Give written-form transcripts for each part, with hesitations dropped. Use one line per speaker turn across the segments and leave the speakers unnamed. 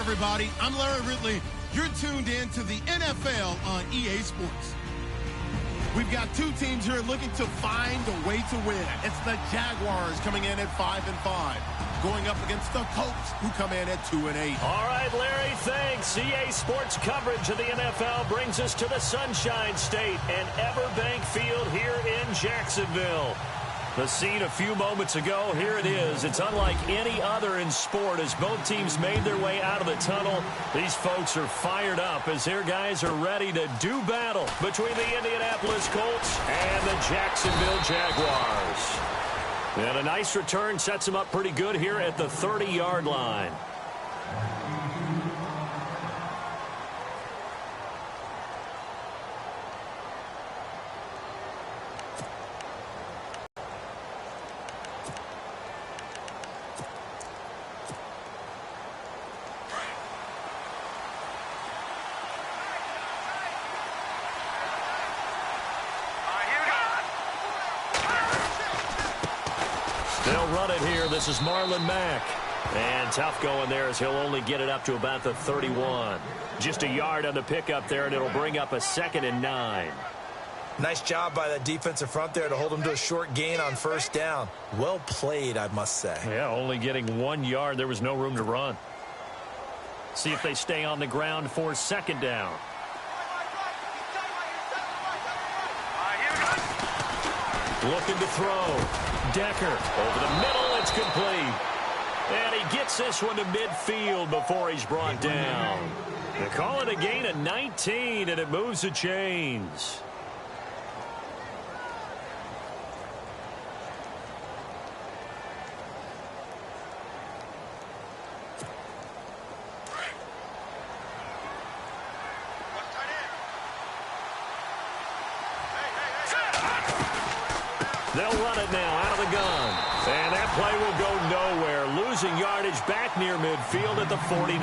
everybody. I'm Larry Ridley. You're tuned in to the NFL on EA Sports. We've got two teams here looking to find a way to win. It's the Jaguars coming in at 5-5, going up against the Colts, who come in at 2-8.
All right, Larry, thanks. EA Sports coverage of the NFL brings us to the Sunshine State and Everbank Field here in Jacksonville. The scene a few moments ago, here it is. It's unlike any other in sport as both teams made their way out of the tunnel. These folks are fired up as their guys are ready to do battle between the Indianapolis Colts and the Jacksonville Jaguars. And a nice return sets them up pretty good here at the 30-yard line. They'll run it here. This is Marlon Mack. And tough going there as he'll only get it up to about the 31. Just a yard on the pickup there, and it'll bring up a 2nd and 9.
Nice job by that defensive front there to hold them to a short gain on first down. Well played, I must say.
Yeah, only getting 1 yard. There was no room to run. See if they stay on the ground for 2nd down. Looking to throw. Decker over the middle. It's complete. And he gets this one to midfield before he's brought down. They call it a gain of 19, and it moves the chains. They'll run it now out of the gun. And that play will go nowhere. Losing yardage back near midfield at the 49.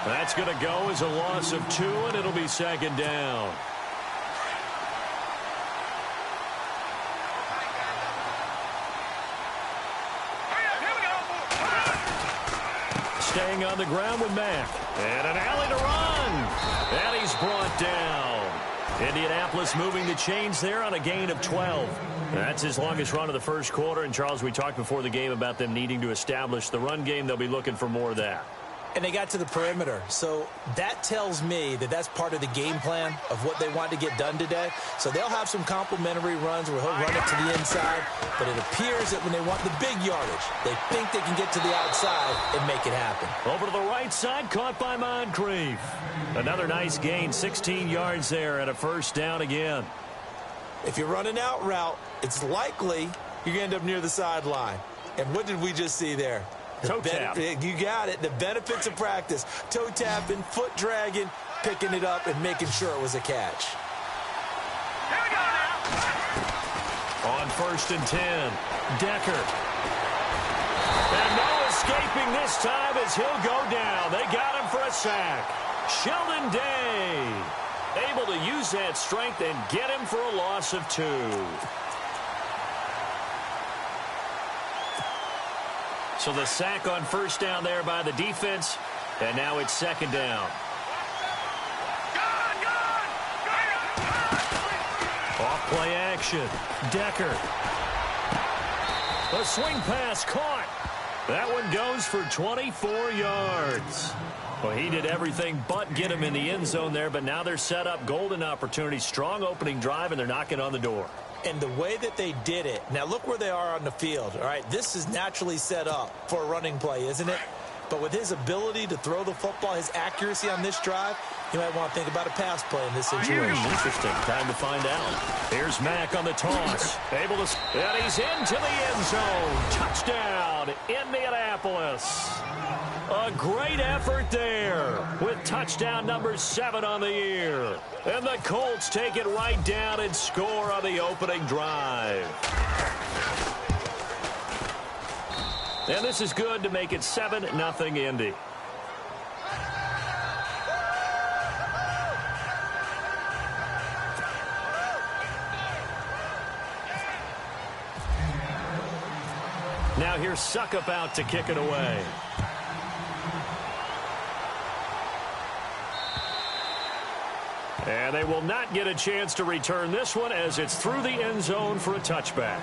That's going to go as a loss of 2, and it'll be 2nd down. Staying on the ground with Mack. And an alley to run. And he's brought down. Indianapolis moving the chains there on a gain of 12. That's his longest run of the first quarter. And, Charles, we talked before the game about them needing to establish the run game. They'll be looking for more of that.
And they got to the perimeter. So that tells me that that's part of the game plan of what they want to get done today. So they'll have some complimentary runs where he'll run it to the inside. But it appears that when they want the big yardage, they think they can get to the outside and make it happen.
Over to the right side, caught by Moncrief. Another nice gain, 16 yards there and a 1st down again.
If you're running out route, it's likely you're going to end up near the sideline. And what did we just see there?
Toe tap.
You got it. The benefits of practice. Toe tapping, foot dragging, picking it up, and making sure it was a catch.
Here we go now.
On 1st and 10, Decker. And no escaping this time as he'll go down. They got him for a sack. Sheldon Day able to use that strength and get him for a loss of 2. So the sack on 1st down there by the defense, and now it's 2nd down. Off play action. Decker. A swing pass caught. That one goes for 24 yards. Well, he did everything but get him in the end zone there, but now they're set up. Golden opportunity, strong opening drive, and they're knocking on the door.
And the way that they did it, now look where they are on the field. All right, this is naturally set up for a running play, isn't it? But with his ability to throw the football, his accuracy on this drive, you might want to think about a pass play in this situation.
Interesting. Time to find out. Here's Mack on the toss. Able to, and he's into the end zone. Touchdown, Indianapolis. A great effort there with touchdown number 7 on the year. And the Colts take it right down and score on the opening drive. And this is good to make it 7-0 Indy. Now here's Suckup out to kick it away. And they will not get a chance to return this one as it's through the end zone for a touchback.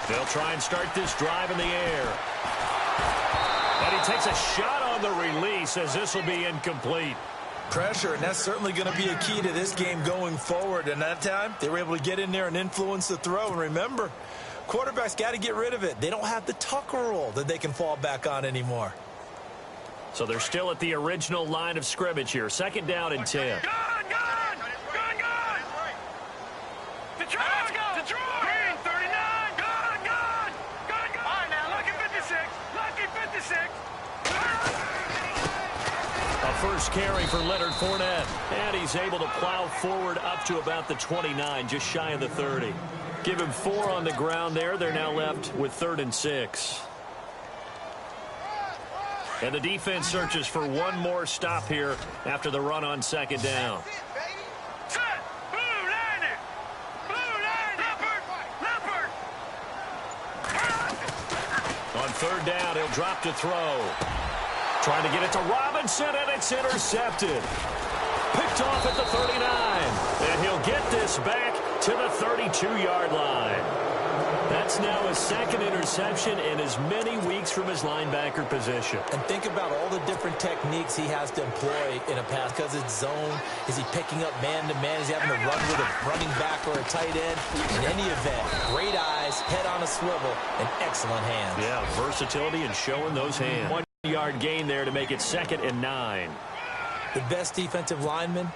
They'll try and start this drive in the air. And he takes a shot on the release as this will be incomplete.
Pressure, and that's certainly going to be a key to this game going forward. And that time, they were able to get in there and influence the throw. And remember, quarterbacks got to get rid of it. They don't have the Tucker roll that they can fall back on anymore.
So they're still at the original line of scrimmage here. 2nd down and 10. First carry for Leonard Fournette. And he's able to plow forward up to about the 29, just shy of the 30. Give him 4 on the ground there. They're now left with 3rd and 6. And the defense searches for one more stop here after the run on 2nd down. On 3rd down, he'll drop to throw. Trying to get it to Robinson, and it's intercepted. Picked off at the 39. And he'll get this back to the 32-yard line. That's now his 2nd interception in as many weeks from his linebacker position.
And think about all the different techniques he has to employ in a pass, because it's zone. Is he picking up man-to-man? Is he having to run with a running back or a tight end? In any event, great eyes, head on a swivel, and excellent hands.
Yeah, versatility and showing those hands. 1-yard gain there to make it 2nd and 9.
The best defensive linemen,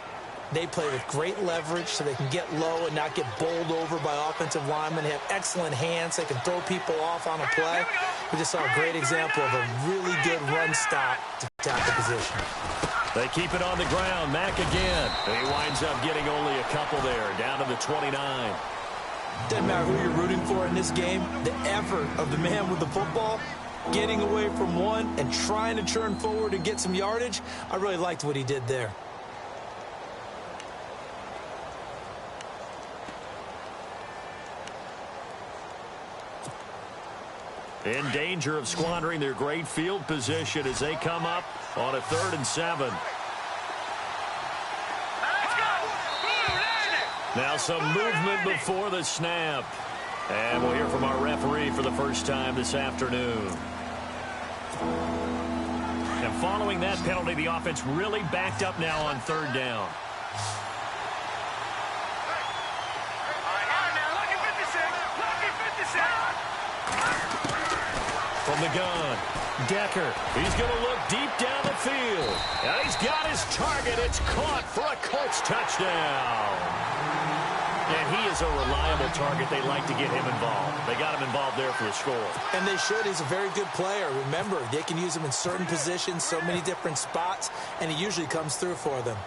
they play with great leverage so they can get low and not get bowled over by offensive linemen. They have excellent hands. They can throw people off on a play. We just saw a great example of a really good run stop to tackle position.
They keep it on the ground. Mack again. And he winds up getting only a couple there, down to the 29.
Doesn't matter who you're rooting for in this game. The effort of the man with the football, getting away from one and trying to turn forward and get some yardage, I really liked what he did there.
In danger of squandering their great field position as they come up on a 3rd and 7. Now some movement before the snap. And we'll hear from our referee for the first time this afternoon. And following that penalty, the offense really backed up now on 3rd down. From the gun, Decker. He's going to look deep down the field. And he's got his target. It's caught for a Colts touchdown. And he is a reliable target. They like to get him involved. They got him involved there for the score.
And they should. He's a very good player. Remember, they can use him in certain positions, so many different spots, and he usually comes through for them.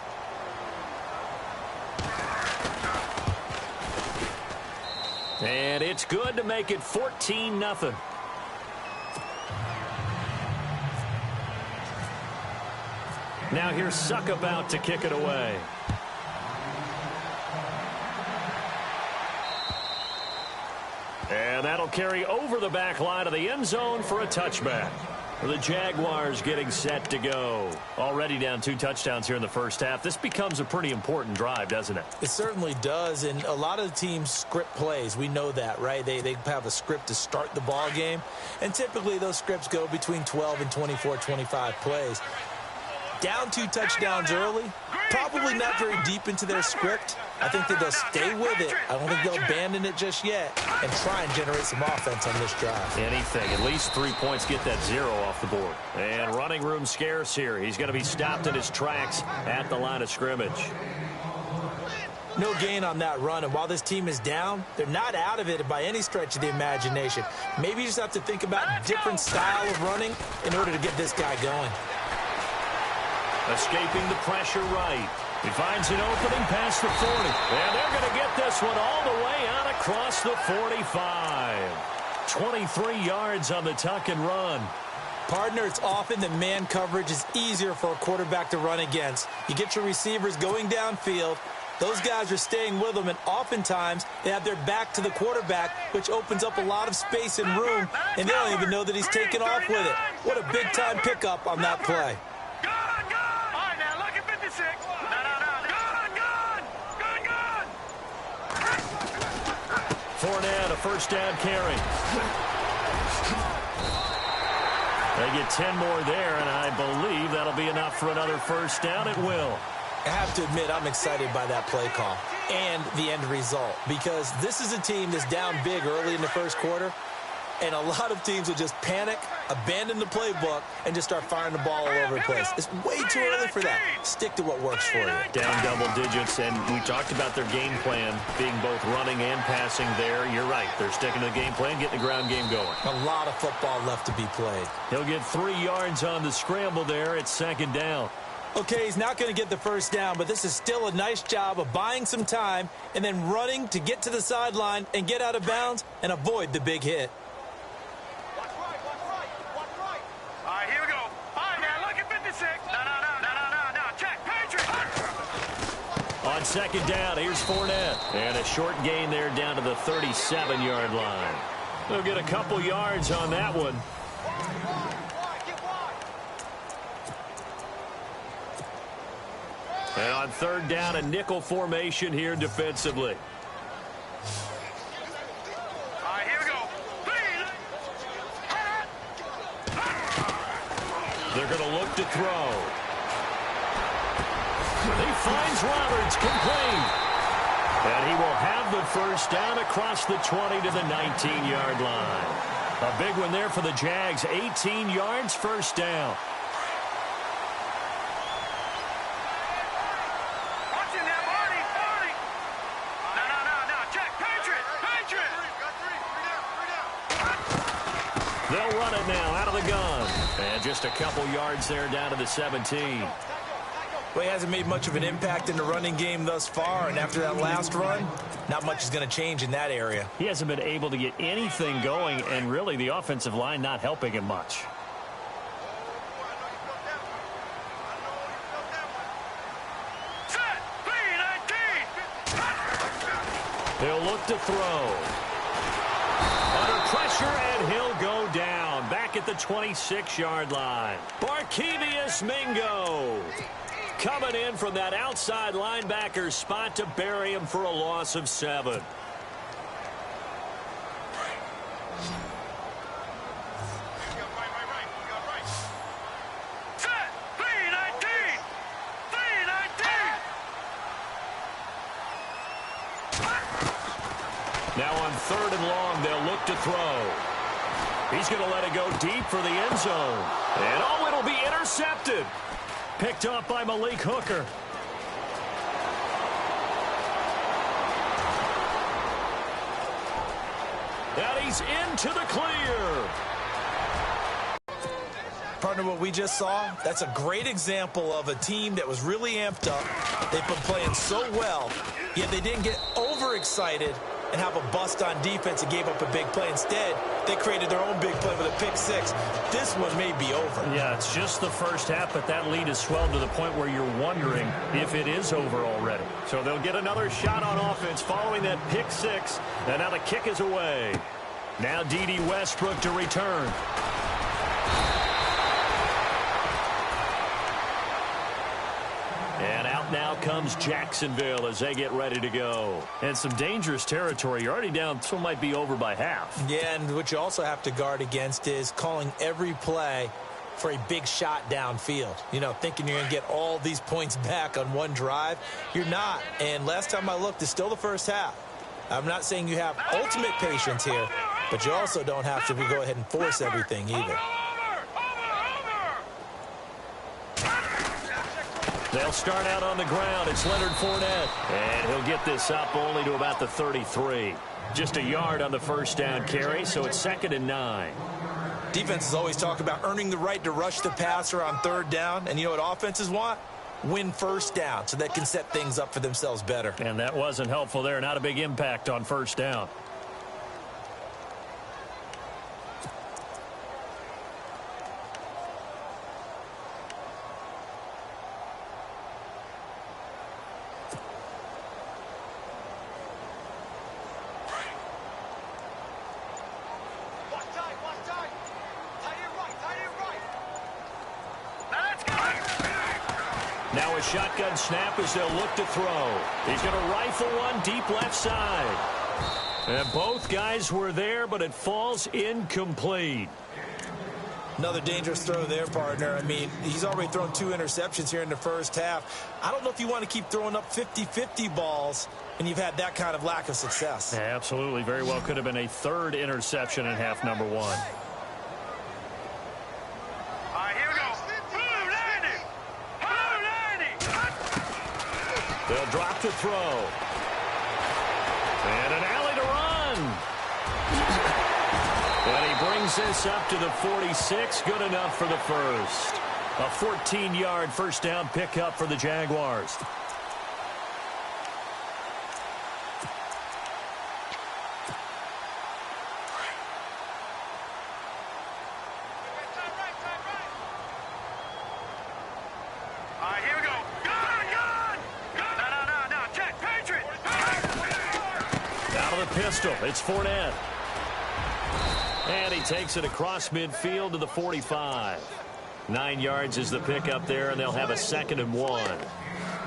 And it's good to make it 14-0. Now here's Suck about to kick it away. And that'll carry over the back line of the end zone for a touchback. The Jaguars getting set to go. Already down 2 touchdowns here in the first half. This becomes a pretty important drive, doesn't it?
It certainly does, and a lot of the teams script plays. We know that, right? They have a script to start the ball game, and typically those scripts go between 12 and 24, 25 plays. Down 2 touchdowns early, probably not very deep into their script. I think that they'll stay with it. I don't think they'll abandon it just yet and try and generate some offense on this drive.
Anything. At least 3 points, get that 0 off the board. And running room scarce here. He's going to be stopped in his tracks at the line of scrimmage.
No gain on that run, and while this team is down, they're not out of it by any stretch of the imagination. Maybe you just have to think about a different style of running in order to get this guy going.
Escaping the pressure right. He finds an opening past the 40. And they're going to get this one all the way out across the 45. 23 yards on the tuck and run.
Partner, it's often that man coverage is easier for a quarterback to run against. You get your receivers going downfield. Those guys are staying with them, and oftentimes they have their back to the quarterback, which opens up a lot of space and room, and they don't even know that he's taking off with it. What a big-time pickup on that play.
Fournette, a first down carry. They get 10 more there, and I believe that'll be enough for another first down. It will.
I have to admit, I'm excited by that play call and the end result, because this is a team that's down big early in the first quarter, and a lot of teams will just panic, abandon the playbook, and just start firing the ball all over the place. It's way too early for that. Stick to what works for you.
Down double digits, and we talked about their game plan being both running and passing there. You're right. They're sticking to the game plan, getting the ground game going.
A lot of football left to be played.
He'll get 3 yards on the scramble there. It's second down.
Okay, he's not going to get the first down, but this is still a nice job of buying some time and then running to get to the sideline and get out of bounds and avoid the big hit.
Watch right. All right, here we go. All right, now look at 56. No. Check. Patriot.
On second down, here's Fournette. And a short gain there down to the 37-yard line. They'll get a couple yards on that one. And on third down, a nickel formation here defensively.
All right, here we go.
They're going to look to throw. He finds Roberts, complete. And he will have the first down across the 20 to the 19-yard line. A big one there for the Jags. 18 yards, first down. They'll run it now out of the gun. And just a couple yards there down to the 17.
Well, he hasn't made much of an impact in the running game thus far, and after that last run, not much is going to change in that area.
He hasn't been able to get anything going, and really the offensive line not helping him much. They'll look to throw. Under pressure, and he'll go down. Back at the 26-yard line. Barkevious Mingo coming in from that outside linebacker spot to bury him for a loss of 7. Now on third and long, they'll look to throw. He's going to let it go deep for the end zone. And oh, it'll be intercepted. Picked up by Malik Hooker. And he's into the clear.
Partner, what we just saw, that's a great example of a team that was really amped up. They've been playing so well, yet they didn't get overexcited and have a bust on defense and gave up a big play. Instead, they created their own big play with a pick six. This one may be over.
Yeah, it's just the first half, but that lead has swelled to the point where you're wondering if it is over already. So they'll get another shot on offense following that pick six, and now the kick is away. Now D.D. Westbrook to return. And out now comes Jacksonville as they get ready to go. And some dangerous territory. You're already down, so it might be over by half.
Yeah, and what you also have to guard against is calling every play for a big shot downfield. You know, thinking you're going to get all these points back on one drive. You're not. And last time I looked, it's still the first half. I'm not saying you have ultimate patience here, but you also don't have to go ahead and force everything either.
They'll start out on the ground. It's Leonard Fournette. And he'll get this up only to about the 33. Just a yard on the first down carry, so it's 2nd and 9.
Defenses always talk about earning the right to rush the passer on third down. And you know what offenses want? win first down so they can set things up for themselves better.
And that wasn't helpful there. Not a big impact on first down. Now a shotgun snap as they'll look to throw. He's going to rifle one deep left side. And both guys were there, but it falls incomplete.
Another dangerous throw there, partner. I mean, he's already thrown 2 interceptions here in the first half. I don't know if you want to keep throwing up 50-50 balls when you've had that kind of lack of success.
Yeah, absolutely. Very well could have been a 3rd interception in half number 1. They'll drop to throw. And an alley to run. And he brings this up to the 46. Good enough for the first. A 14-yard first down pickup for the Jaguars. Pistol. It's Fournette. And he takes it across midfield to the 45. 9 yards is the pickup there, and they'll have a 2nd and 1.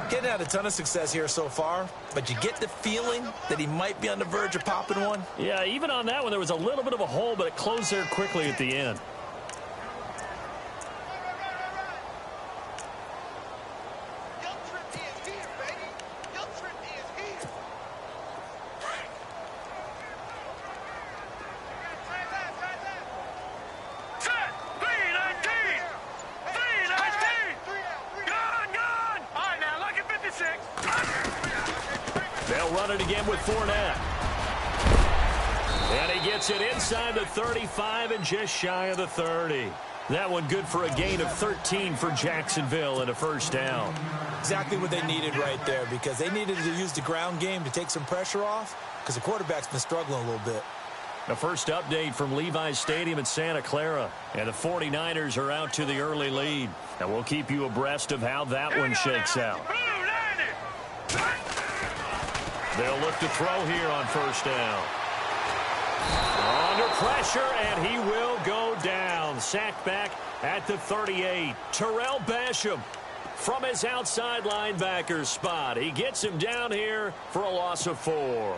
Getting had a ton of success here so far, but you get the feeling that he might be on the verge of popping one.
Yeah, even on that one, there was a little bit of a hole, but it closed there quickly at the end. They'll run it again with Fournette. And he gets it inside the 35 and just shy of the 30. That one good for a gain of 13 for Jacksonville and a first down.
Exactly what they needed right there, because they needed to use the ground game to take some pressure off, because the quarterback's been struggling a little bit.
The first update from Levi's Stadium in Santa Clara, and the 49ers are out to the early lead. And we'll keep you abreast of how that one shakes out. They'll look to throw here on first down. Under pressure, and he will go down. Sacked back at the 38. Terrell Basham from his outside linebacker spot. He gets him down here for a loss of 4.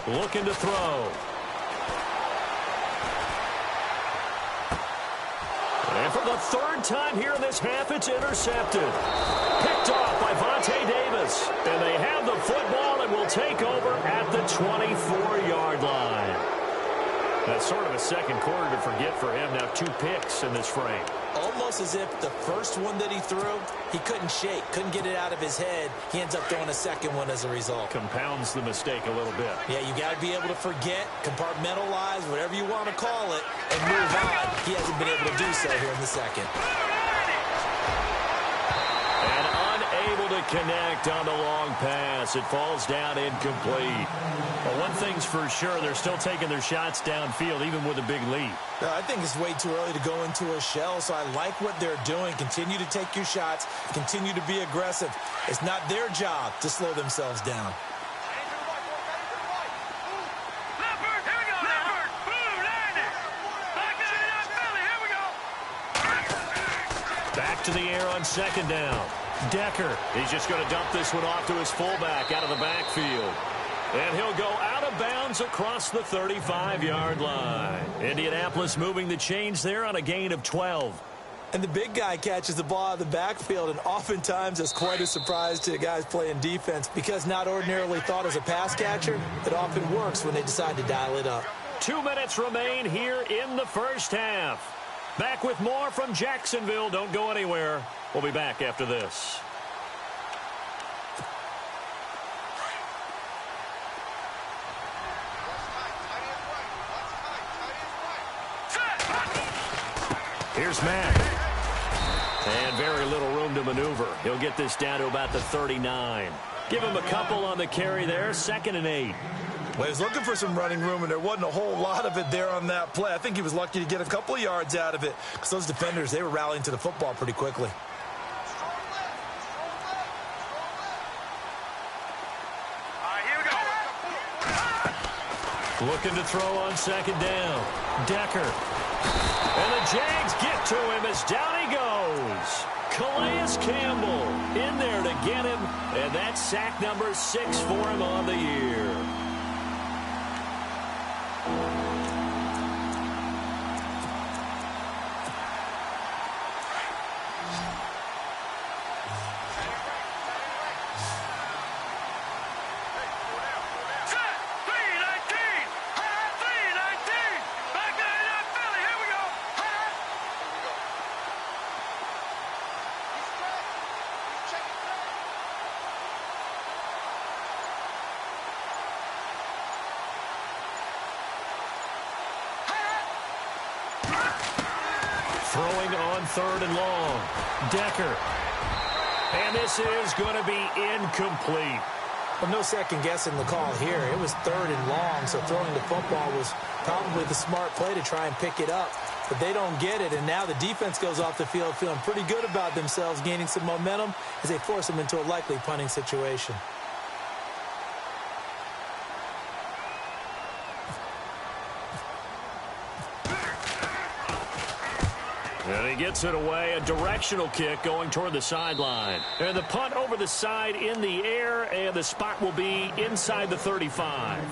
Looking to throw. And for the 3rd time here in this half, it's intercepted. Picked off by Vontae Davis. And they have the football and will take over at the 24-yard line. That's sort of a second quarter to forget for him. Now 2 picks in this frame.
Almost as if the first one that he threw, he couldn't shake, couldn't get it out of his head. He ends up throwing a second one as a result.
Compounds the mistake a little bit.
Yeah, you got to be able to forget, compartmentalize, whatever you want to call it, and move on. He hasn't been able to do so here in the second.
And unable to connect on the long pass. It falls down incomplete. Well, one thing's for sure, they're still taking their shots downfield, even with a big lead.
I think it's way too early to go into a shell, so I like what they're doing. Continue to take your shots. Continue to be aggressive. It's not their job to slow themselves down.
Back to the air on 2nd down. Decker, he's just going to dump this one off to his fullback out of the backfield. And he'll go out of bounds across the 35-yard line. Indianapolis moving the chains there on a gain of 12.
And the big guy catches the ball out of the backfield, and oftentimes it's quite a surprise to the guys playing defense, because not ordinarily thought as a pass catcher, it often works when they decide to dial it up.
2 minutes remain here in the first half. Back with more from Jacksonville. Don't go anywhere. We'll be back after this. Here's Mack. And very little room to maneuver. He'll get this down to about the 39. Give him a couple on the carry there. 2nd and 8.
Well, he was looking for some running room, and there wasn't a whole lot of it there on that play. I think he was lucky to get a couple of yards out of it because those defenders, they were rallying to the football pretty quickly.
Here we go.
Looking to throw on 2nd down. Decker. And the Jags get to him as down he goes. Calais Campbell in there to get him, and that's sack number 6 for him on the year. Throwing on 3rd and long. Decker. And this is going to be incomplete.
Well, no second guessing the call here. It was 3rd and long, so throwing the football was probably the smart play to try and pick it up. But they don't get it, and now the defense goes off the field feeling pretty good about themselves, gaining some momentum as they force them into a likely punting situation.
And he gets it away, a directional kick going toward the sideline. And the punt over the side in the air, and the spot will be inside the 35.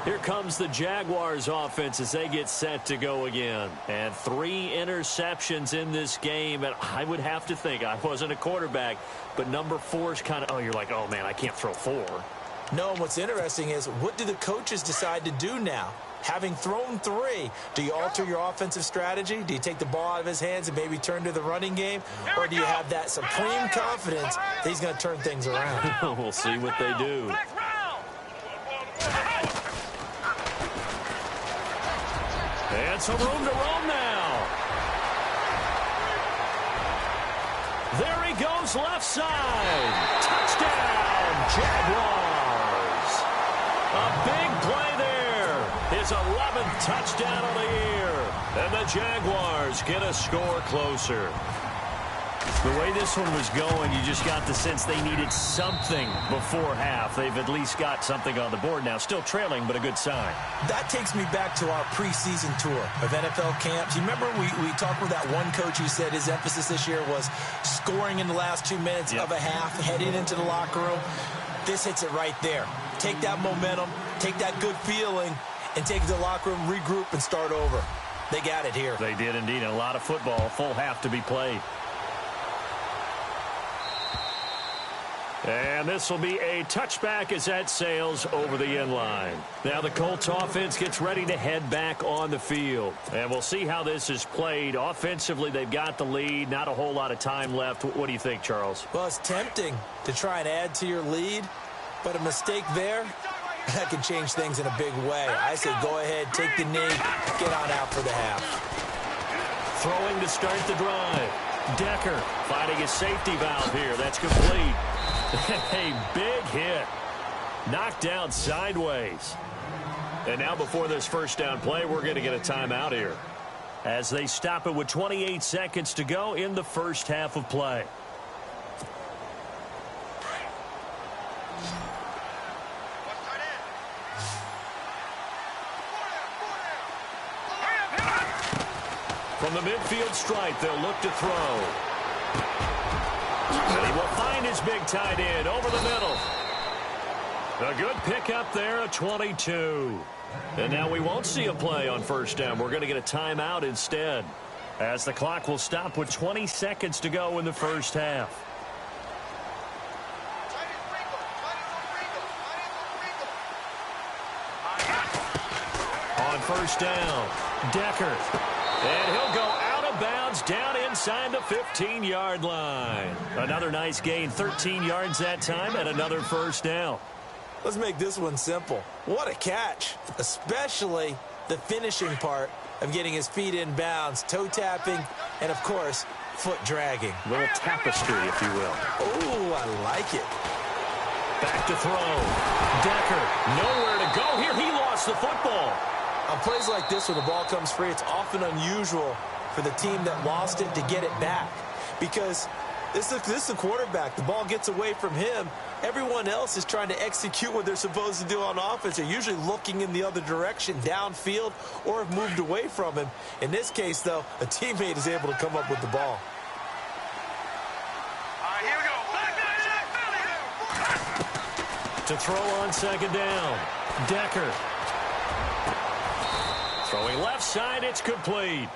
Here comes the Jaguars offense as they get set to go again. And 3 interceptions in this game, and I would have to think, I wasn't a quarterback, but number 4 is kind of, oh, you're like, oh, man, I can't throw 4.
No, and what's interesting is, what do the coaches decide to do now? Having thrown 3, do you alter your offensive strategy? Do you take the ball out of his hands and maybe turn to the running game? Or do you have that supreme confidence that he's going to turn things around?
We'll see what they do. And some room to roam now. There he goes left side. Touchdown, Jaguars. A big play there. His 11th touchdown of the year. And the Jaguars get a score closer. The way this one was going, you just got the sense they needed something before half. They've at least got something on the board now. Still trailing, but a good sign.
That takes me back to our preseason tour of NFL camps. You remember we talked with that one coach who said his emphasis this year was scoring in the last 2 minutes of a half, heading into the locker room. This hits it right there. Take that momentum, take that good feeling, and take it to the locker room, regroup, and start over. They got it here.
They did indeed. And a lot of football, full half to be played. And this will be a touchback as that sails over the end line. Now the Colts offense gets ready to head back on the field. And we'll see how this is played. Offensively, they've got the lead. Not a whole lot of time left. What do you think, Charles?
Well, it's tempting to try and add to your lead, but a mistake there, that can change things in a big way. I say go ahead, take the knee, get on out for the half.
Throwing to start the drive. Decker finding his safety valve here. That's complete. A big hit. Knocked down sideways. And now before this first down play, we're going to get a timeout here, as they stop it with 28 seconds to go in the first half of play. From the midfield stripe, they'll look to throw. And he will find his big tight end over the middle. A good pickup there, a 22. And now we won't see a play on first down. We're going to get a timeout instead, as the clock will stop with 20 seconds to go in the first half. On first down, Decker. And he'll go out of of bounds down inside the 15-yard line. Another nice gain, 13 yards that time, and another first down.
Let's make this one simple. What a catch, especially the finishing part of getting his feet in bounds, toe tapping, and, of course, foot dragging.
A little tapestry, if you will.
Oh, I like it.
Back to throw. Decker, nowhere to go here. He lost the football.
On plays like this, when the ball comes free, it's often unusual for the team that lost it to get it back. Because this is the quarterback. The ball gets away from him. Everyone else is trying to execute what they're supposed to do on offense. They're usually looking in the other direction, downfield, or have moved away from him. In this case, though, a teammate is able to come up with the ball.
Here we go.
To throw on second down. Decker. Throwing left side, it's complete.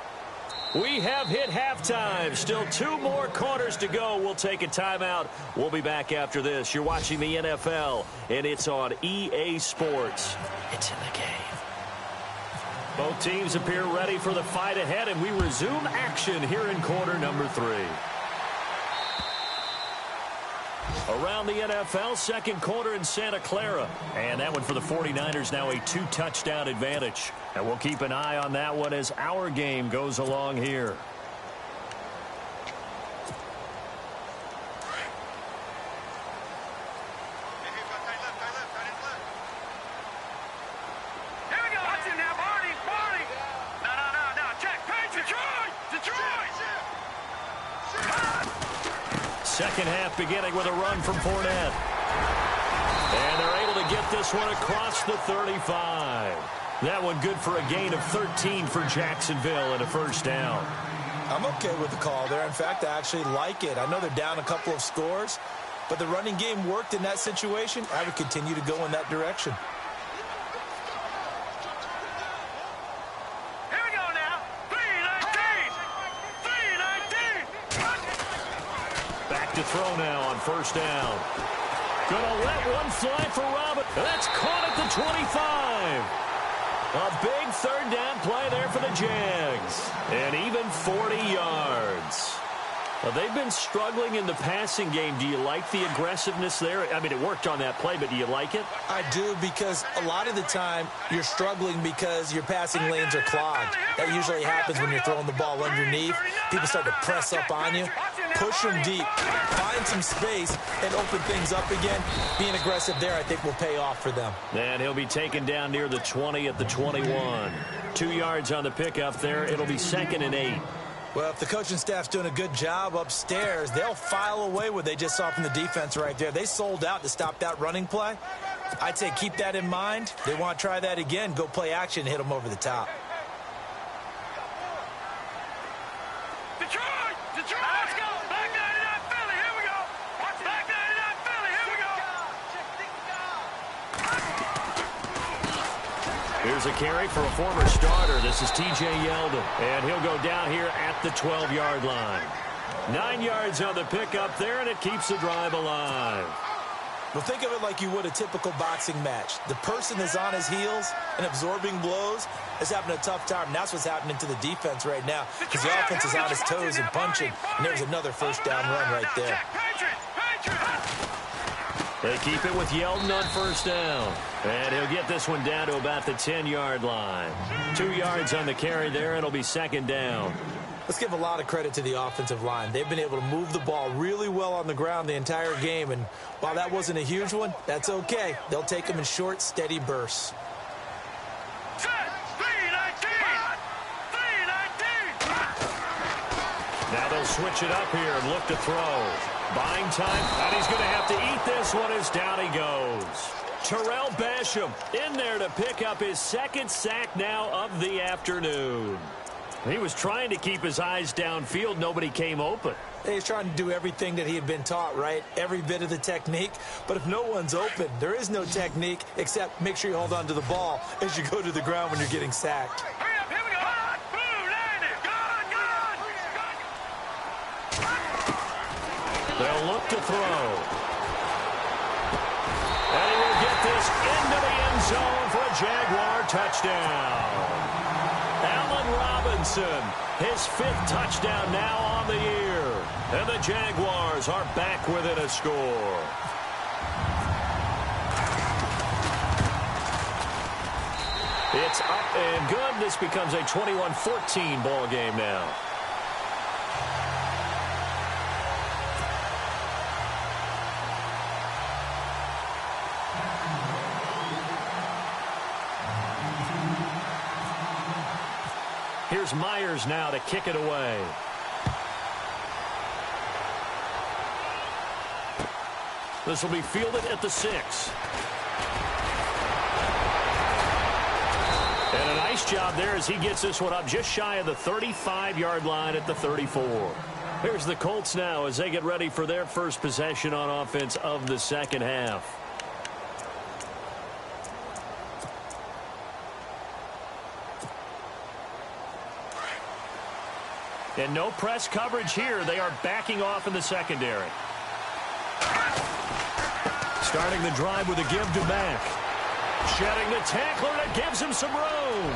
We have hit halftime. Still 2 more quarters to go. We'll take a timeout. We'll be back after this. You're watching the NFL, and it's on EA Sports. It's in the game. Both teams appear ready for the fight ahead, and we resume action here in quarter number 3. Around the NFL, second quarter in Santa Clara. And that one for the 49ers, now a 2-touchdown advantage. And we'll keep an eye on that one as our game goes along here.
Here we go. Watch it now, Barney. No. Check. Detroit.
Second half beginning with a run from Fournette. And they're able to get this one across the 35. That one good for a gain of 13 for Jacksonville and a first down.
I'm okay with the call there. In fact, I actually like it. I know they're down a couple of scores, but the running game worked in that situation. I would continue to go in that direction.
Here we go now. 3-19.
Back to throw now on first down. Gonna let one fly for Robin. That's caught at the 25. A big third down play there for the Jags. And even 40 yards. Well, they've been struggling in the passing game. Do you like the aggressiveness there? I mean, it worked on that play, but do you like it?
I do, because a lot of the time you're struggling because your passing lanes are clogged. That usually happens when you're throwing the ball underneath. People start to press up on you. Push them deep. Find some space and open things up again. Being aggressive there, I think, will pay off for them.
And he'll be taken down near the 20 at the 21. 2 yards on the pickup there. It'll be 2nd and 8.
Well, if the coaching staff's doing a good job upstairs, they'll file away what they just saw from the defense right there. They sold out to stop that running play. I'd say keep that in mind. They want to try that again. Go play action and hit them over the top.
Detroit. Let's go. Back 99 Philly. Here we go. Back 99 Philly. Here we go.
Here's a carry for a former starter. This is T.J. Yeldon, and he'll go down here at the 12-yard line. 9 yards on the pickup there, and it keeps the drive alive.
Well, think of it like you would a typical boxing match. The person is on his heels and absorbing blows is having a tough time. And that's what's happening to the defense right now, because the offense is on his toes and punching. And there's another first down run right there.
They keep it with Yeldon on first down. And he'll get this one down to about the 10-yard line. 2 yards on the carry there. It'll be 2nd down.
Let's give a lot of credit to the offensive line. They've been able to move the ball really well on the ground the entire game. And while that wasn't a huge one, that's okay. They'll take them in short, steady bursts.
Now they'll switch it up here and look to throw. Buying time, and he's going to have to eat this one as down he goes. Terrell Basham in there to pick up his 2nd sack now of the afternoon. He was trying to keep his eyes downfield. Nobody came open.
He's trying to do everything that he had been taught, right? Every bit of the technique. But if no one's open, there is no technique except make sure you hold on to the ball as you go to the ground when you're getting sacked.
Hurry up, here we go. Boom, landed. Gone.
They'll look to throw. And he will get this into the end zone for a Jaguar touchdown. Allen Robinson, his 5th touchdown now on the year. And the Jaguars are back within a score. It's up and good. This becomes a 21-14 ball game now. Here's Myers now to kick it away. This will be fielded at the 6. And a nice job there as he gets this one up just shy of the 35-yard line at the 34. Here's the Colts now as they get ready for their first possession on offense of the second half. And no press coverage here. They are backing off in the secondary. Starting the drive with a give to Mack. Shedding the tackler that gives him some room.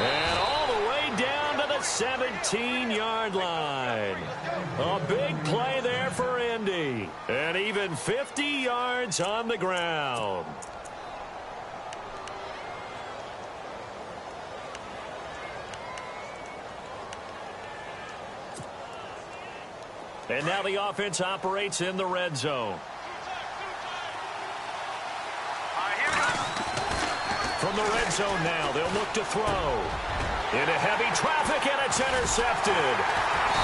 And all the way down to the 17-yard line. A big play there for Indy. And even 50 yards on the ground. And now the offense operates in the red zone. From the red zone now, they'll look to throw. Into heavy traffic, and it's intercepted.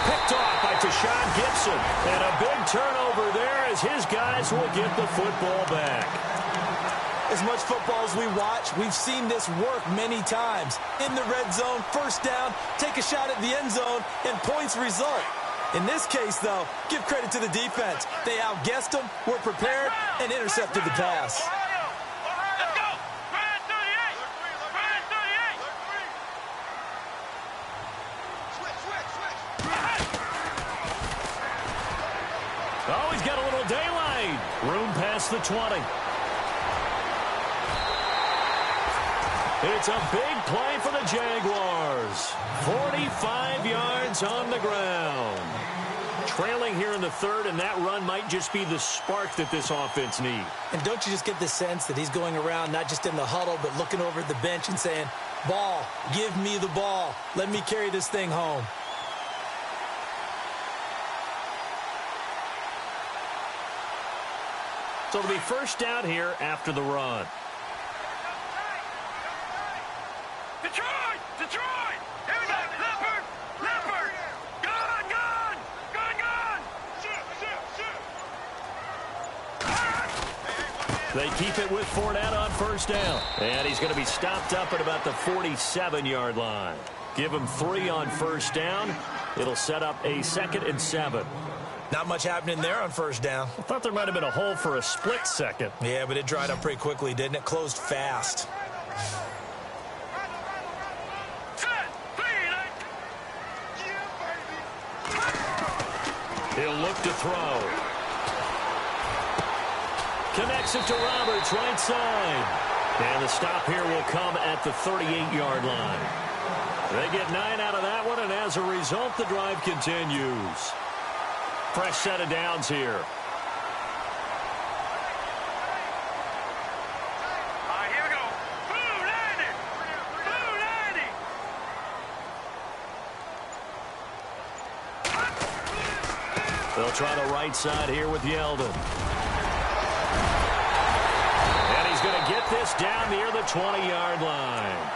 Picked off by Tashawn Gibson. And a big turnover there as his guys will get the football back.
As much football as we watch, we've seen this work many times. In the red zone, first down, take a shot at the end zone, and points result. In this case, though, give credit to the defense. They outguessed them, were prepared, and intercepted the pass.
Let's go! Brad 38! Brad 38! Switch!
Oh, he's got a little daylight. Room past the 20. It's a big play for the Jaguars. 45 yards on the ground. Trailing here in the 3rd, and that run might just be the spark that this offense needs.
And don't you just get the sense that he's going around not just in the huddle, but looking over at the bench and saying, ball, give me the ball. Let me carry this thing home.
So it'll be first down here after the run.
Detroit! Detroit! Here we go! Leopard! Leopard! Gun! Gun! Gun! Gun! Shoot! Shoot! Shoot!
They keep it with Fournette on first down. And he's going to be stopped up at about the 47-yard line. Give him 3 on first down. It'll set up a 2nd and 7.
Not much happening there on first down.
I thought there might have been a hole for a split second.
Yeah, but it dried up pretty quickly, didn't it? Closed fast.
He'll look to throw. Connects it to Roberts, right side. And the stop here will come at the 38-yard line. They get 9 out of that one, and as a result, the drive continues. Fresh set of downs here.
Here we go. Blue 90! Blue 90!
They'll try the right side here with Yeldon. And he's going to get this down near the 20-yard line.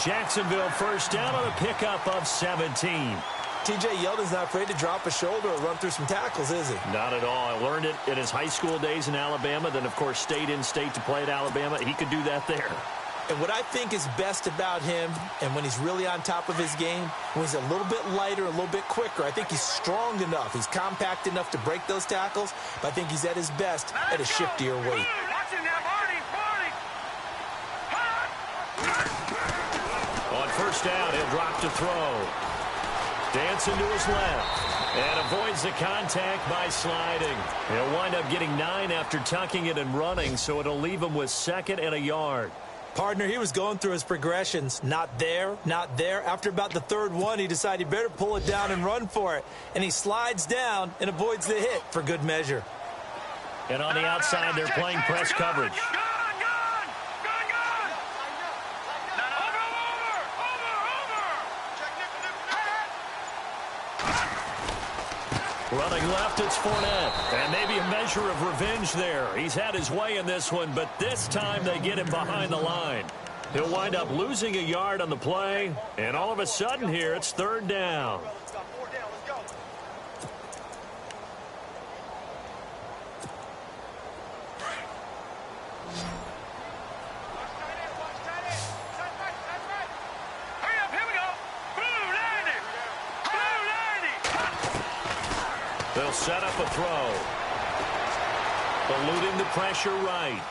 Jacksonville first down on a pickup of 17.
T.J. Yeldon's not afraid to drop a shoulder or run through some tackles, is he?
Not at all. I learned it in his high school days in Alabama, then, of course, stayed in state to play at Alabama. He could do that there.
And what I think is best about him, and when he's really on top of his game, when he's a little bit lighter, a little bit quicker, I think he's strong enough. He's compact enough to break those tackles, but I think he's at his best at a shiftier weight.
On first down, he'll drop to throw. Dancing to his left. And avoids the contact by sliding. He'll wind up getting 9 after tucking it and running, so it'll leave him with 2nd and a yard.
Partner, he was going through his progressions. Not there, not there. After about the third one, he decided he better pull it down and run for it. And he slides down and avoids the hit for good measure.
And on the outside, they're playing press coverage. Running left, it's Fournette. And maybe a measure of revenge there. He's had his way in this one, but this time they get him behind the line. He'll wind up losing a yard on the play, and all of a sudden here, it's third down. They'll set up a throw. Eluding the pressure right.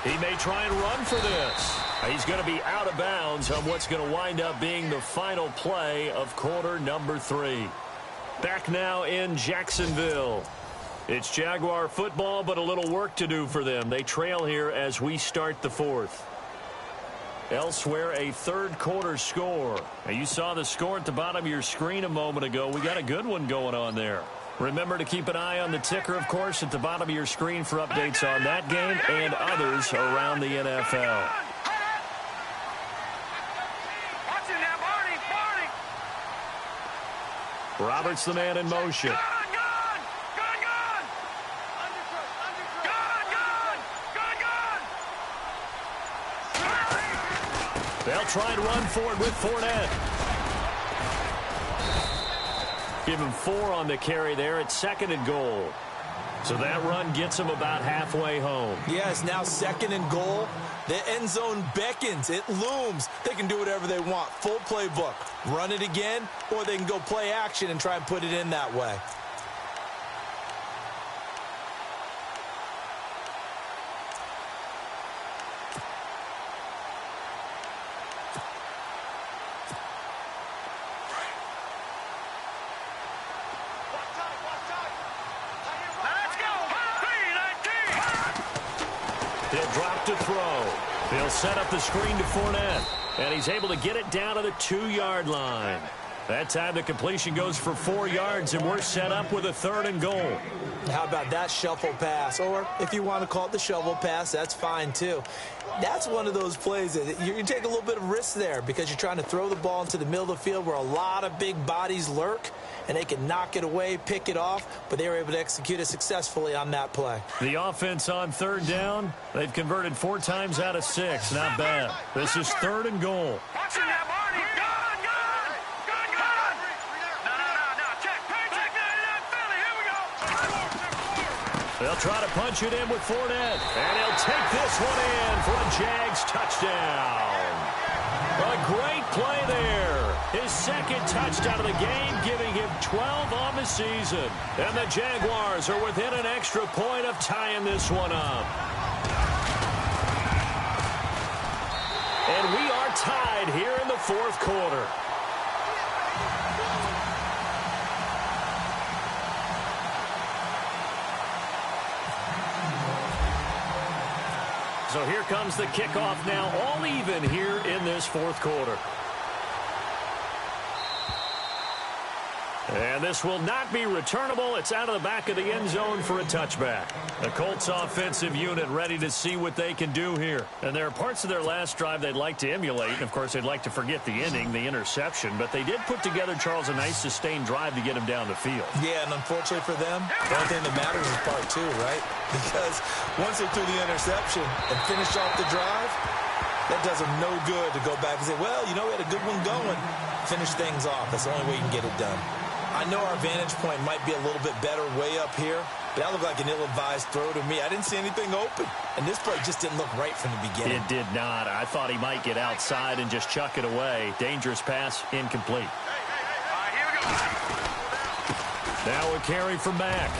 He may try and run for this. He's going to be out of bounds on what's going to wind up being the final play of quarter number 3. Back now in Jacksonville. It's Jaguar football, but a little work to do for them. They trail here as we start the fourth. Elsewhere, a third quarter score. Now, you saw the score at the bottom of your screen a moment ago. We got a good one going on there. Remember to keep an eye on the ticker, of course, at the bottom of your screen for updates on that game and others around the NFL. Roberts the man in motion. They'll try and run for it with Fournette. Give him 4 on the carry there at 2nd and goal. So that run gets him about halfway home.
Yeah, it's now 2nd and goal. The end zone beckons. It looms. They can do whatever they want. Full playbook. Run it again, or they can go play action and try and put it in that way.
They'll drop to throw. They'll set up the screen to Fournette. And he's able to get it down to the 2-yard line. That time the completion goes for 4 yards, and we're set up with a 3rd and goal.
How about that shuffle pass? Or if you want to call it the shovel pass, that's fine too. That's one of those plays that you take a little bit of risk there because you're trying to throw the ball into the middle of the field where a lot of big bodies lurk, and they can knock it away, pick it off, but they were able to execute it successfully on that play.
The offense on 3rd down, they've converted 4 times out of 6. Not bad. This is 3rd and goal. They'll try to punch it in with Fournette. And he'll take this one in for a Jags touchdown. A great play there. His 2nd touchdown of the game, giving him 12 on the season. And the Jaguars are within an extra point of tying this one up. And we are tied here in the 4th quarter. So here comes the kickoff now, all even here in this 4th quarter. And this will not be returnable. It's out of the back of the end zone for a touchback. The Colts offensive unit ready to see what they can do here. And there are parts of their last drive they'd like to emulate. And, of course, they'd like to forget the inning, the interception. But they did put together, Charles, a nice sustained drive to get him down the field.
Yeah, and unfortunately for them, the only thing that matters is part 2, right? Because once they threw the interception and finished off the drive, that does them no good to go back and say, well, you know, we had a good one going. Finish things off. That's the only way you can get it done. I know our vantage point might be a little bit better way up here, but that looked like an ill-advised throw to me. I didn't see anything open, and this play just didn't look right from the beginning.
It did not. I thought he might get outside and just chuck it away. Dangerous pass, incomplete.
Here we go.
Now a carry for Mack.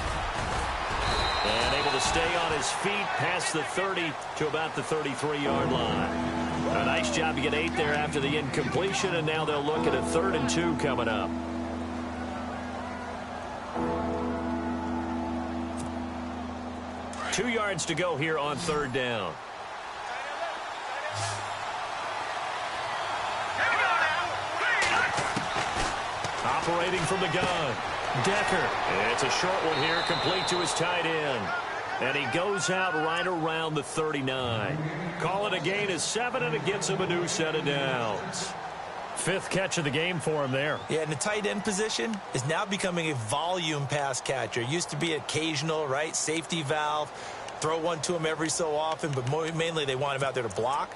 And able to stay on his feet past the 30 to about the 33-yard line. A nice job to get 8 there after the incompletion, and now they'll look at a 3rd and 2 coming up. Two yards to go here on 3rd down. Operating from the gun. Decker. It's a short one here, complete to his tight end. And he goes out right around the 39. Call it a gain of 7, and it gets him a new set of downs. 5th catch of the game for him there.
Yeah, and the tight end position is now becoming a volume pass catcher. Used to be occasional, right? Safety valve. Throw one to him every so often, but mainly they want him out there to block.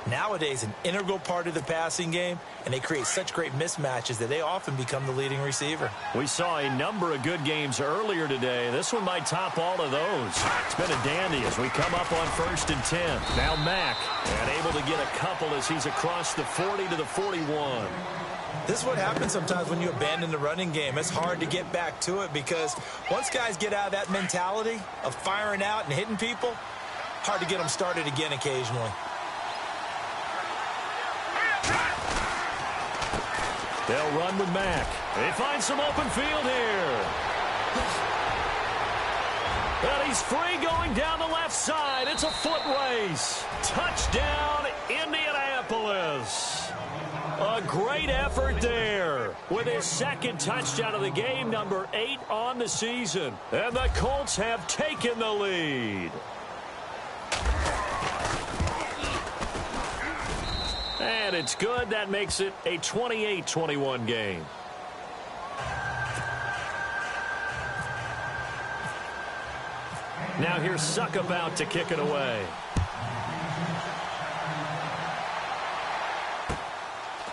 Nowadays, an integral part of the passing game, and they create such great mismatches that they often become the leading receiver.
We saw a number of good games earlier today. This one might top all of those. It's been a dandy as we come up on 1st and 10. Now Mack, and able to get a couple as he's across the 40 to the 41.
This is what happens sometimes when you abandon the running game. It's hard to get back to it because once guys get out of that mentality of firing out and hitting people, hard to get them started again occasionally.
They'll run with Mack. They find some open field here. And he's free going down the left side. It's a foot race. Touchdown, Indianapolis. A great effort there with his 2nd touchdown of the game, number 8 on the season. And the Colts have taken the lead. And it's good. That makes it a 28-21 game. Now here's Suckabout to kick it away.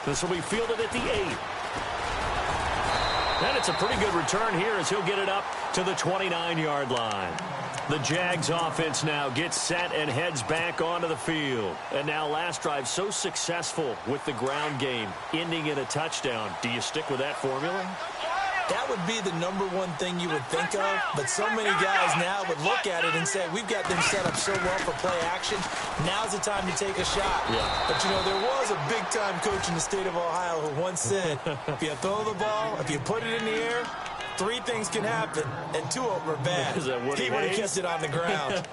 This will be fielded at the 8. And it's a pretty good return here as he'll get it up to the 29-yard line. The Jags offense now gets set and heads back onto the field. And now last drive so successful with the ground game, ending in a touchdown. Do you stick with that formula?
That would be the number one thing you would think of, but so many guys now would look at it and say, we've got them set up so well for play action, now's the time to take a shot. Yeah. But, you know, there was a big-time coach in the state of Ohio who once said, if you throw the ball, if you put it in the air, 3 things can happen, and 2 of them are bad. He would have kept it on the ground.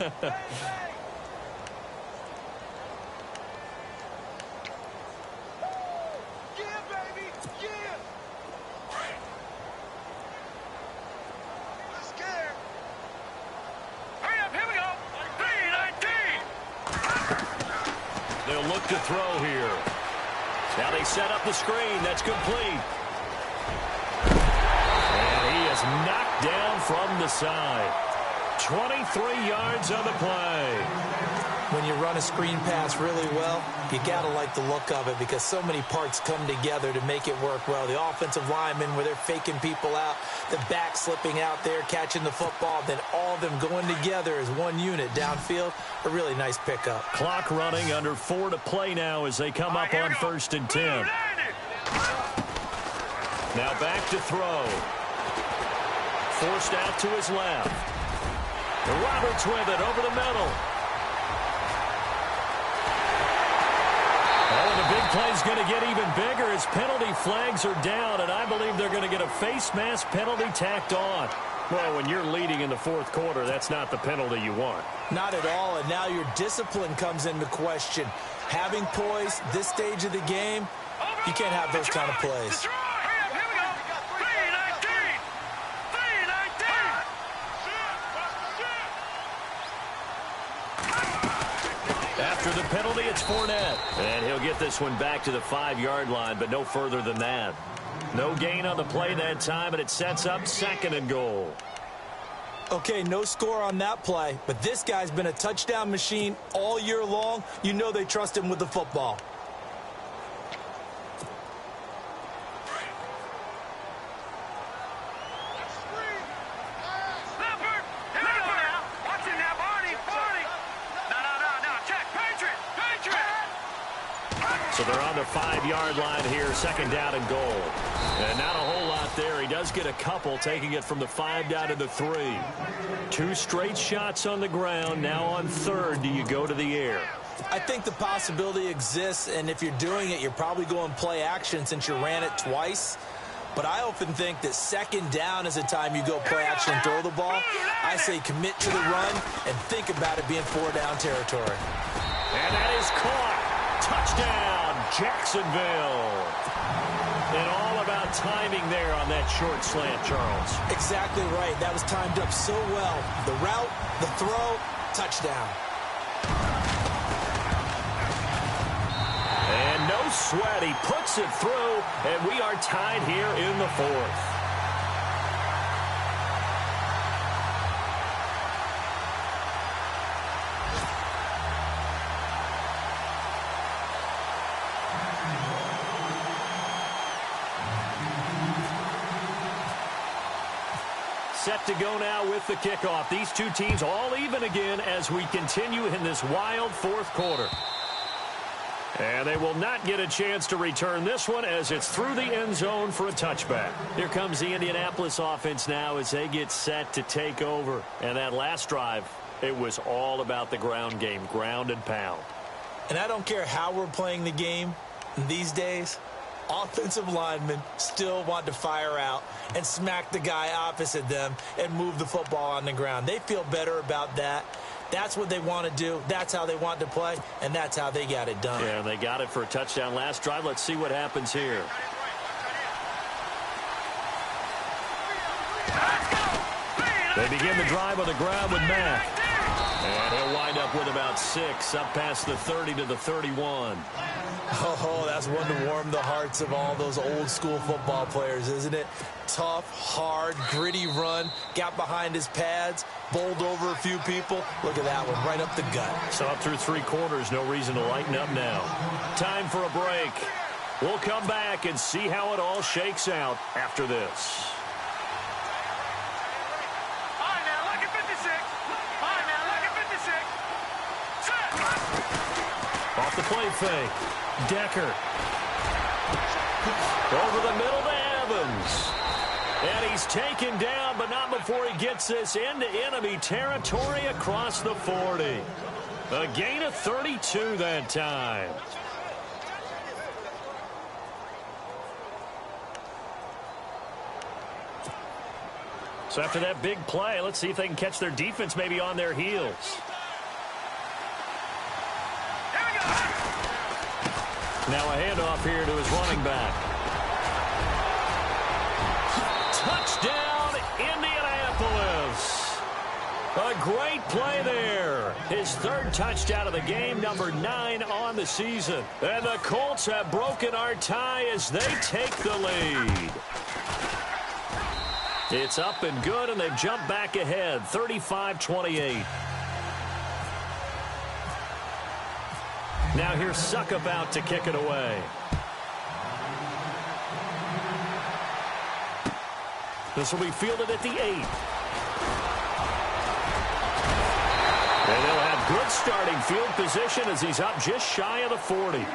To throw here. Now they set up the screen. That's complete. And he is knocked down from the side. 23 yards on the play.
When you run a screen pass really well, you got to like the look of it because so many parts come together to make it work well. The offensive linemen where they're faking people out, the back slipping out there, catching the football, then all of them going together as one unit downfield. A really nice pickup.
Clock running, under 4 to play now as they come up on 1st and 10. Now back to throw. Forced out to his left. Roberts with it over the middle. Oh, and the big play's going to get even bigger as penalty flags are down, and I believe they're going to get a face mask penalty tacked on. Well, when you're leading in the 4th quarter, that's not the penalty you want.
Not at all, and now your discipline comes into question. Having poise this stage of the game, you can't have those kind of plays.
After the penalty, it's Fournette. And he'll get this one back to the 5-yard line, but no further than that. No gain on the play that time, and it sets up 2nd and goal.
Okay, no score on that play, but this guy's been a touchdown machine all year long. You know they trust him with the football.
So they're on the 5-yard line here, 2nd down and goal. And not a whole lot there. He does get a couple, taking it from the 5 down to the 3. 2 straight shots on the ground. Now on 3rd, do you go to the air?
I think the possibility exists, and if you're doing it, you're probably going play action since you ran it twice. But I often think that 2nd down is the time you go play action and throw the ball. I say commit to the run and think about it being 4-down territory.
And that is caught. Touchdown, Jacksonville. And all of about timing there on that short slant, Charles?
Exactly right. That was timed up so well. The route, the throw, touchdown.
And no sweat. He puts it through, and we are tied here in the fourth. Set to go now with the kickoff. These two teams all even again as we continue in this wild fourth quarter. And they will not get a chance to return this one as it's through the end zone for a touchback. Here comes the Indianapolis offense now as they get set to take over. And that last drive, it was all about the ground game, ground and pound.
And I don't care how we're playing the game these days, offensive linemen still want to fire out and smack the guy opposite them and move the football on the ground. They feel better about that. That's what they want to do. That's how they want to play, and that's how they got it done.
Yeah, they got it for a touchdown last drive. Let's see what happens here. They begin the drive on the ground with Mack. And he'll wind up with about 6, up past the 30 to the 31.
Oh, that's one to warm the hearts of all those old school football players, isn't it? Tough, hard, gritty run, got behind his pads, bowled over a few people. Look at that one, right up the gut.
So up through 3 quarters, no reason to lighten up now. Time for a break. We'll come back and see how it all shakes out after this. Off the play fake. Decker. Over the middle to Evans. And he's taken down, but not before he gets this into enemy territory across the 40. A gain of 32 that time. So after that big play, let's see if they can catch their defense maybe on their heels. Now a handoff here to his running back. Touchdown, Indianapolis. A great play there. His 3rd touchdown of the game, number 9 on the season. And the Colts have broken our tie as they take the lead. It's up and good, and they've jumped back ahead, 35-28. Now here's Suckup out to kick it away. This will be fielded at the 8. And they'll have good starting field position as he's up just shy of the 40.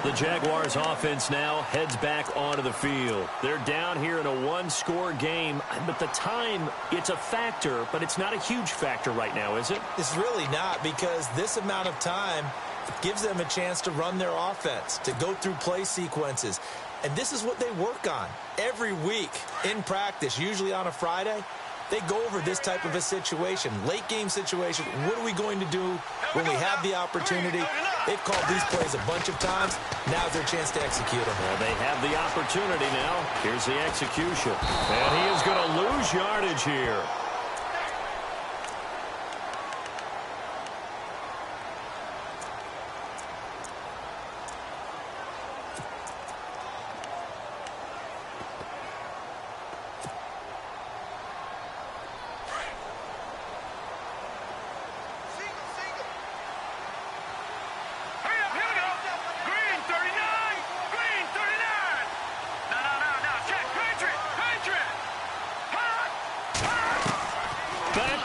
The Jaguars offense now heads back onto the field. They're down here in a 1-score game, but the time, it's a factor, but it's not a huge factor right now, is it?
It's really not, because this amount of time gives them a chance to run their offense, to go through play sequences. And this is what they work on every week in practice, usually on a Friday. They go over this type of a situation, late game situation. What are we going to do when we have the opportunity? They've called these plays a bunch of times. Now's their chance to execute them.
Well, they have the opportunity now. Here's the execution. And he is going to lose yardage here.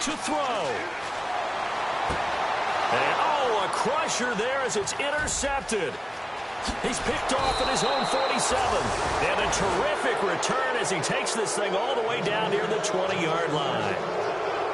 To throw. And, a crusher there as it's intercepted. He's picked off at his own 47. And a terrific return as he takes this thing all the way down near the 20-yard line.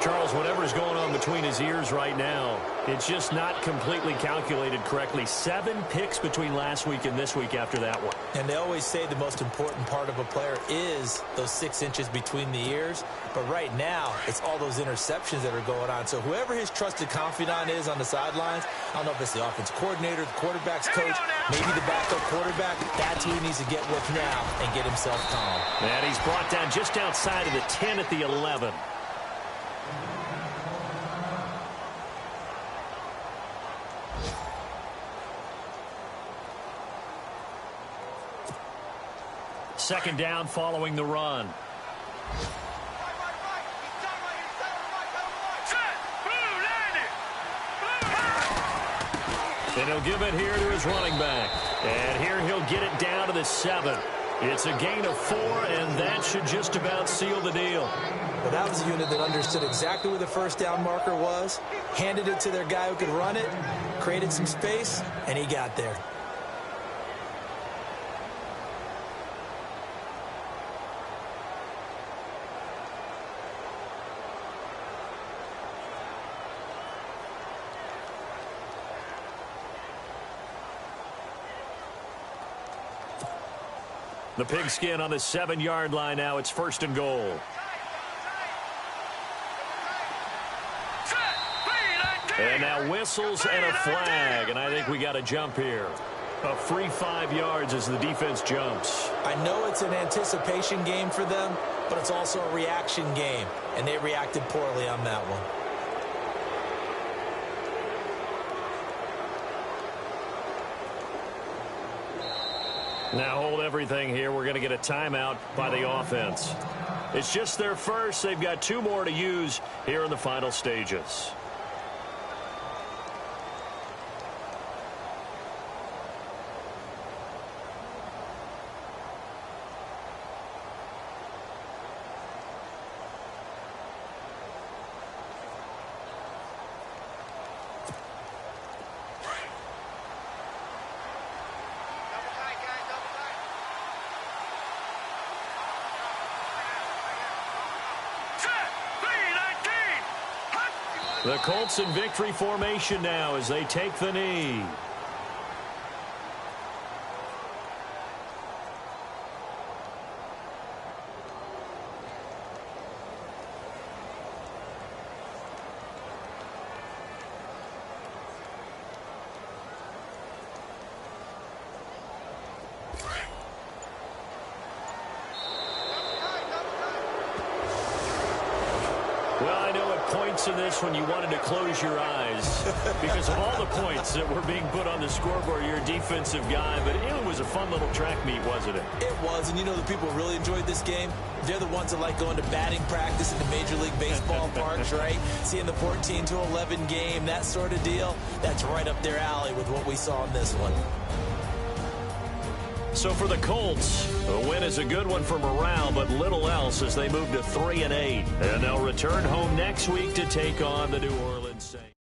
Charles, whatever's going on between his ears right now, it's just not completely calculated correctly. 7 picks between last week and this week after that one.
And they always say the most important part of a player is those 6 inches between the ears. But right now, it's all those interceptions that are going on. So whoever his trusted confidant is on the sidelines, I don't know if it's the offensive coordinator, the quarterback's coach, maybe the backup quarterback, that's who he needs to get with now and get himself calm.
And he's brought down just outside of the 10 at the 11. Second down following the run. And he'll give it here to his running back. And here he'll get it down to the 7. It's a gain of 4, and that should just about seal the deal.
But that was a unit that understood exactly where the first down marker was, handed it to their guy who could run it, created some space, and he got there.
The pigskin on the 7-yard line now. It's 1st and goal. And now whistles and a flag, and I think we got a jump here. A free 5 yards as the defense jumps.
I know it's an anticipation game for them, but it's also a reaction game, and they reacted poorly on that one.
Now hold everything here. We're going to get a timeout by the offense. It's just their first. They've got 2 more to use here in the final stages. The Colts in victory formation now as they take the knee. In this when you wanted to close your eyes because of all the points that were being put on the scoreboard. You're a defensive guy, but it was a fun little track meet, wasn't it?
It was, and you know the people who really enjoyed this game? They're the ones that like going to batting practice in the Major League Baseball parks, right? Seeing the 14-11 game, that sort of deal. That's right up their alley with what we saw in this one.
So for the Colts, a win is a good one for morale, but little else as they move to 3-8. And they'll return home next week to take on the New Orleans Saints.